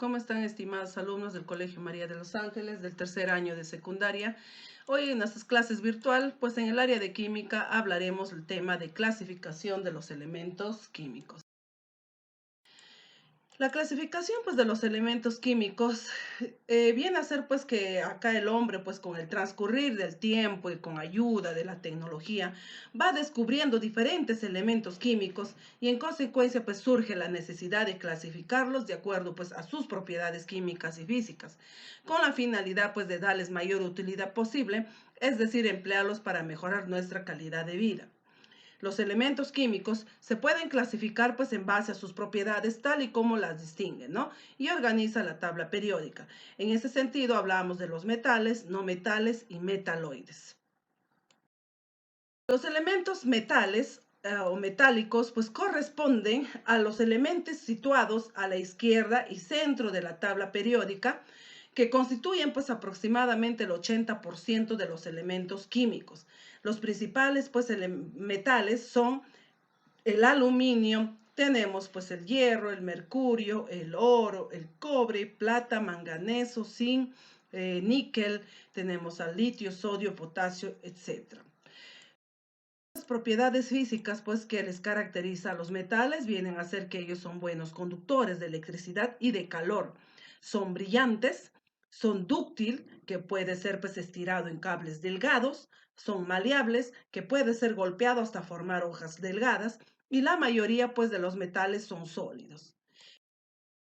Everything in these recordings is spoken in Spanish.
¿Cómo están, estimados alumnos del Colegio María de los Ángeles del tercer año de secundaria? Hoy en nuestras clases virtual, pues en el área de química hablaremos el tema de clasificación de los elementos químicos. La clasificación pues de los elementos químicos viene a ser pues que acá el hombre pues con el transcurrir del tiempo y con ayuda de la tecnología va descubriendo diferentes elementos químicos y en consecuencia pues surge la necesidad de clasificarlos de acuerdo pues a sus propiedades químicas y físicas, con la finalidad pues de darles mayor utilidad posible, es decir, emplearlos para mejorar nuestra calidad de vida. Los elementos químicos se pueden clasificar pues en base a sus propiedades tal y como las distinguen, ¿no? Y organiza la tabla periódica. En ese sentido hablamos de los metales, no metales y metaloides. Los elementos metales o metálicos pues corresponden a los elementos situados a la izquierda y centro de la tabla periódica que constituyen pues aproximadamente el 80% de los elementos químicos. Los principales pues metales son el aluminio, tenemos pues el hierro, el mercurio, el oro, el cobre, plata, manganeso, zinc, níquel, tenemos al litio, sodio, potasio, etc. Las propiedades físicas pues que les caracteriza a los metales vienen a ser que ellos son buenos conductores de electricidad y de calor, son brillantes, son dúctil, que puede ser pues estirado en cables delgados, son maleables, que puede ser golpeado hasta formar hojas delgadas, y la mayoría pues de los metales son sólidos.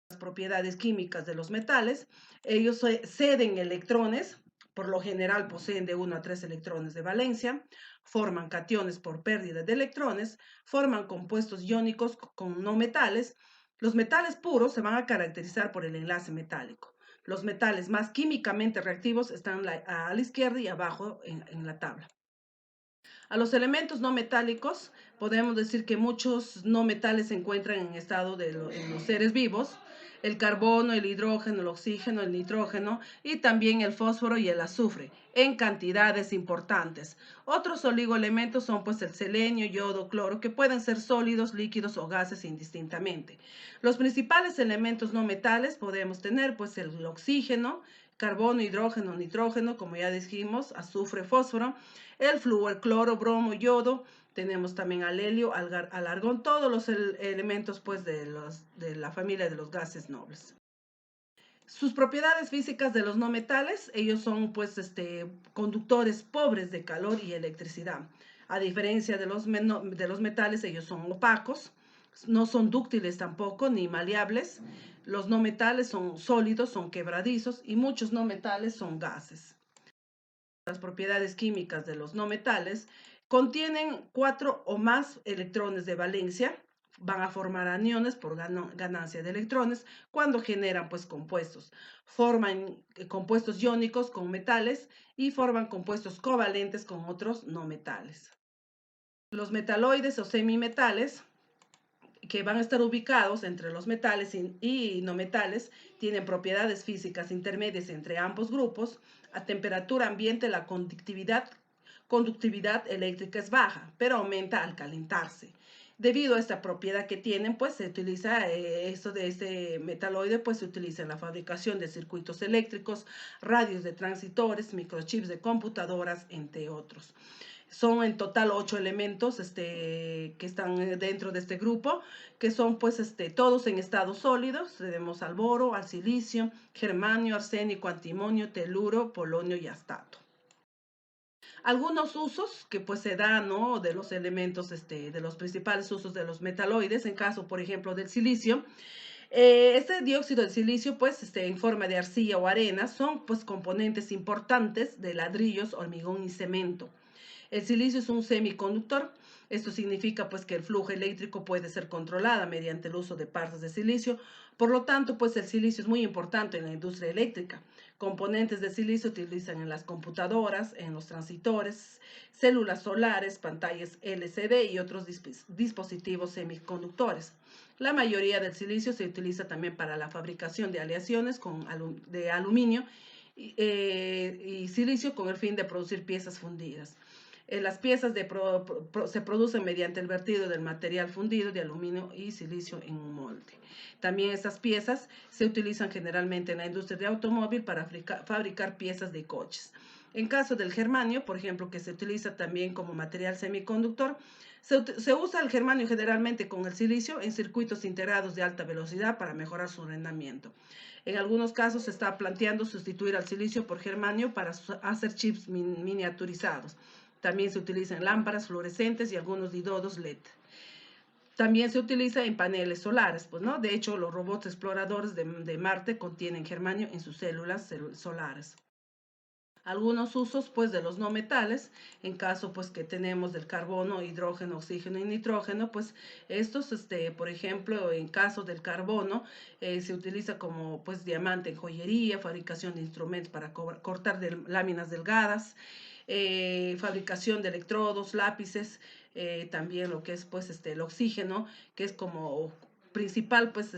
Las propiedades químicas de los metales, ellos ceden electrones, por lo general poseen de 1 a 3 electrones de valencia, forman cationes por pérdida de electrones, forman compuestos iónicos con no metales. Los metales puros se van a caracterizar por el enlace metálico. Los metales más químicamente reactivos están a la izquierda y abajo en la tabla. A los elementos no metálicos, podemos decir que muchos no metales se encuentran en estado en los seres vivos, el carbono, el hidrógeno, el oxígeno, el nitrógeno y también el fósforo y el azufre, en cantidades importantes. Otros oligoelementos son pues el selenio, yodo, cloro, que pueden ser sólidos, líquidos o gases indistintamente. Los principales elementos no metales podemos tener pues el oxígeno, carbono, hidrógeno, nitrógeno, como ya dijimos, azufre, fósforo, el flúor, cloro, bromo, yodo, tenemos también al helio, al argón, todos los elementos pues de la familia de los gases nobles. Sus propiedades físicas de los no metales, ellos son pues conductores pobres de calor y electricidad. A diferencia de los metales, ellos son opacos, no son dúctiles tampoco, ni maleables. Los no metales son sólidos, son quebradizos y muchos no metales son gases. Las propiedades químicas de los no metales contienen 4 o más electrones de valencia, van a formar aniones por ganancia de electrones cuando generan pues compuestos. Forman compuestos iónicos con metales y forman compuestos covalentes con otros no metales. Los metaloides o semimetales, que van a estar ubicados entre los metales y no metales, tienen propiedades físicas intermedias entre ambos grupos. A temperatura ambiente la conductividad eléctrica es baja, pero aumenta al calentarse. Debido a esta propiedad que tienen, pues se utiliza esto de este metaloide, pues se utiliza en la fabricación de circuitos eléctricos, radios de transistores, microchips de computadoras, entre otros. Son en total 8 elementos que están dentro de este grupo, que son pues todos en estados sólidos. Tenemos al boro, al silicio, germanio, arsénico, antimonio, teluro, polonio y astato. Algunos usos que pues se dan, ¿no?, de los elementos, de los principales usos de los metaloides, en caso, por ejemplo, del silicio. Este dióxido de silicio, pues, en forma de arcilla o arena, son pues componentes importantes de ladrillos, hormigón y cemento. El silicio es un semiconductor. Esto significa pues que el flujo eléctrico puede ser controlado mediante el uso de partes de silicio. Por lo tanto, pues el silicio es muy importante en la industria eléctrica. Componentes de silicio se utilizan en las computadoras, en los transistores, células solares, pantallas LCD y otros dispositivos semiconductores. La mayoría del silicio se utiliza también para la fabricación de aleaciones de aluminio y silicio con el fin de producir piezas fundidas. Las piezas se producen mediante el vertido del material fundido de aluminio y silicio en un molde. También estas piezas se utilizan generalmente en la industria de automóvil para fabricar piezas de coches. En caso del germanio, por ejemplo, que se utiliza también como material semiconductor, se usa el germanio generalmente con el silicio en circuitos integrados de alta velocidad para mejorar su rendimiento. En algunos casos se está planteando sustituir al silicio por germanio para hacer chips miniaturizados. También se utiliza en lámparas fluorescentes y algunos diodos LED. También se utiliza en paneles solares, pues, ¿no? De hecho, los robots exploradores de Marte contienen germanio en sus células solares. Algunos usos, pues, de los no metales, en caso, pues, que tenemos del carbono, hidrógeno, oxígeno y nitrógeno, pues, estos, por ejemplo, en caso del carbono, se utiliza como, pues, diamante en joyería, fabricación de instrumentos para cortar láminas delgadas, fabricación de electrodos, lápices, también lo que es, pues, el oxígeno, que es como principal, pues,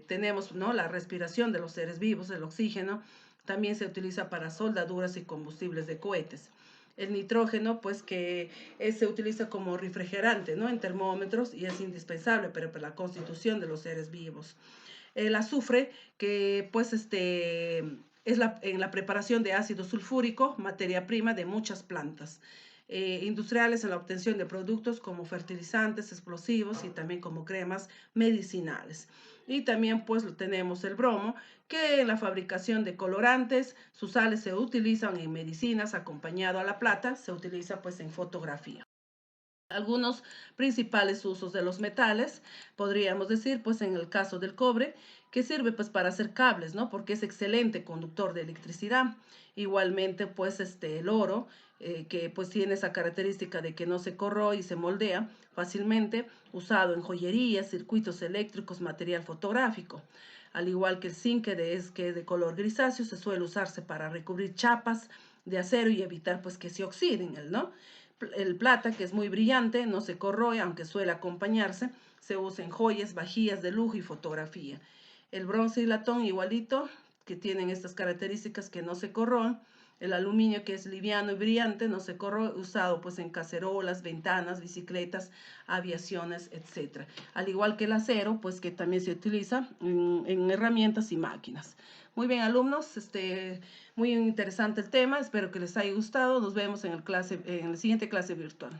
tenemos, ¿no?, la respiración de los seres vivos, el oxígeno. También se utiliza para soldaduras y combustibles de cohetes. El nitrógeno, pues que se utiliza como refrigerante, ¿no?, en termómetros y es indispensable para la constitución de los seres vivos. El azufre, que pues es en la preparación de ácido sulfúrico, materia prima de muchas plantas industriales en la obtención de productos como fertilizantes, explosivos y también como cremas medicinales. Y también pues tenemos el bromo, que en la fabricación de colorantes, sus sales se utilizan en medicinas, acompañado a la plata, se utiliza pues en fotografía. Algunos principales usos de los metales, podríamos decir, pues en el caso del cobre, que sirve pues para hacer cables, ¿no? Porque es excelente conductor de electricidad. Igualmente, pues el oro, que pues tiene esa característica de que no se corroe y se moldea fácilmente, usado en joyería, circuitos eléctricos, material fotográfico. Al igual que el zinc, que es de color grisáceo, se suele usarse para recubrir chapas de acero y evitar pues que se oxiden, ¿no? El plata, que es muy brillante, no se corroe, aunque suele acompañarse, se usa en joyas, vajillas de lujo y fotografía. El bronce y latón igualito, que tienen estas características que no se corroen. El aluminio, que es liviano y brillante, no se corroe, usado pues en cacerolas, ventanas, bicicletas, aviaciones, etc. Al igual que el acero, pues que también se utiliza en herramientas y máquinas. Muy bien, alumnos, muy interesante el tema, espero que les haya gustado. Nos vemos en la siguiente clase virtual.